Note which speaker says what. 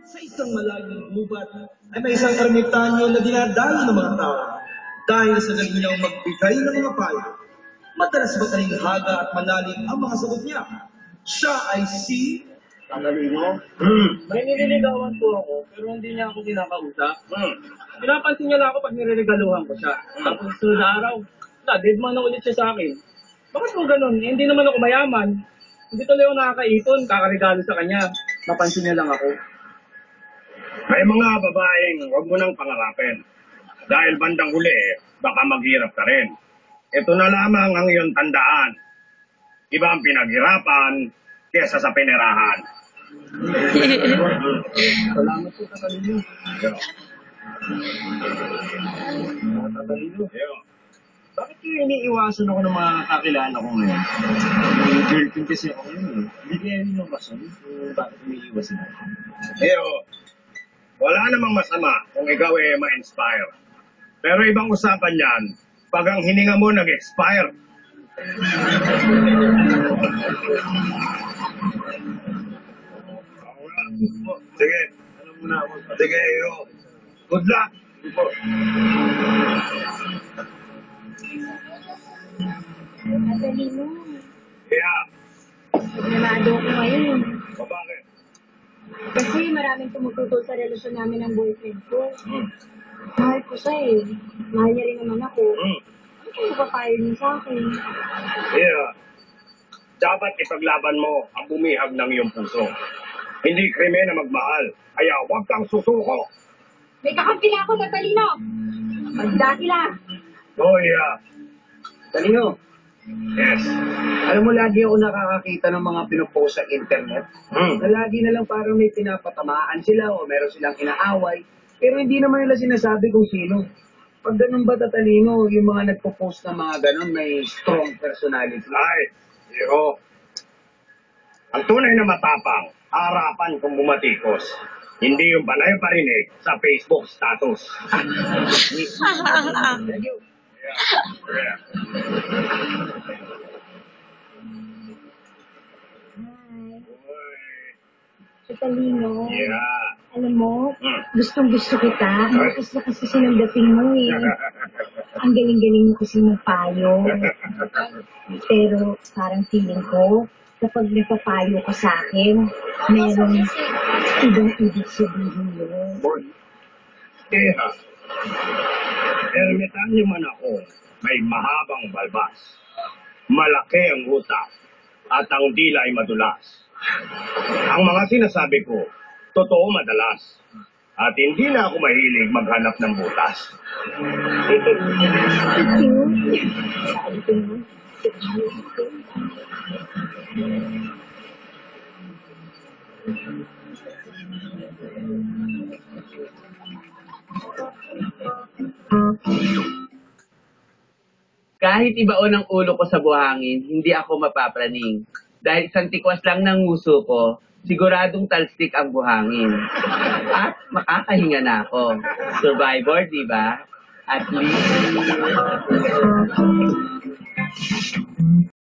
Speaker 1: Sa isang malaking gubat ay may isang ermitanyo na dinadayo ng mga tao dahil sa galing niyang magbigay ng mga payo. Madalas matalinghaga at malalim ang mga sagot niya. Siya ay si...
Speaker 2: Tagalino?
Speaker 3: May nililigawan po ako, pero hindi niya ako kinakausap. Pinapansin niya lang ako pag niriregaluhan ko siya. Tapos sunod na araw, deadman na ulit siya sa akin. Bakit po ganun? Eh, hindi naman ako mayaman. Hindi tuloy ako nakakaipon, kakaregalo sa kanya. Napansin niya lang ako.
Speaker 2: May mga babaeng huwag mo nang pangarapin. Dahil bandang huli, baka maghirap ka rin. Ito na lamang ang iyong tandaan. Iba ang pinaghirapan kesa sa pinirahan.
Speaker 3: Salamat po, Tagalino. Tagalino. Bakit kaya iniiwasan ako ng mga kakilala ko ngayon? May girlfriend kasi ako ngayon. Hindi kaya iniiwasan kung bakit umiiwasan ako.
Speaker 2: Wala namang masama kung ikaw ay ma-inspire. Pero ibang usapan yan, pag ang hininga mo nag-expire. Sige. Sige, good luck.
Speaker 4: Tagalino.
Speaker 2: Yeah.
Speaker 4: Nagmamado ko ngayon.
Speaker 2: Bakit?
Speaker 4: Kasi maraming tumututol sa relasyon namin ng boyfriend ko. Mahal ko siya eh. Mahal niya rin naman ako. Ano kung mapapayo niyo sa akin?
Speaker 2: Yeah. Dapat ipaglaban mo ang bumihag ng iyong puso. Hindi krimen na magmahal. Kaya huwag kang susuko.
Speaker 4: May kakampi na ako, Tagalino! Magdakila!
Speaker 2: Oh, yeah.
Speaker 3: Talino,
Speaker 2: Yes.
Speaker 3: alam mo lagi ako nakakakita ng mga pinopost sa internet. Na lagi na lang parang may pinapatamaan sila o meron silang inaaway. Pero hindi naman nila sinasabi kung sino. Pag ganun ba, Tatalino, yung mga nagpo-post ng mga ganun may strong personality?
Speaker 2: Ay, Hero. Ang tunay na matapang, harapan kung bumatikos. Hindi yung panay parinig sa Facebook status.
Speaker 3: Thank you.
Speaker 2: Yeah.
Speaker 4: Tagalino,
Speaker 2: Yeah.
Speaker 4: alam mo, gustong-gusto kita. Ang gusto kasi ng dating mo eh. Ang galing-galing mo kasi magpayo. Pero parang feeling ko, kapag napapayo ka sa akin, meron ibang ibig sabihin yun.
Speaker 2: Kaya, ermitanyo man ako, may mahabang balbas. Malaki ang utak at ang dila ay madulas. Ang mga sinasabi ko, totoo madalas. At hindi na ako mahilig maghanap ng butas.
Speaker 5: Kahit ibaon ang ulo ko sa buhangin, hindi ako mapapraning. Dahil isang tikwas lang ng nguso ko, siguradong talsik ang buhangin. At makakahinga na ako. Survivor, di ba? At least...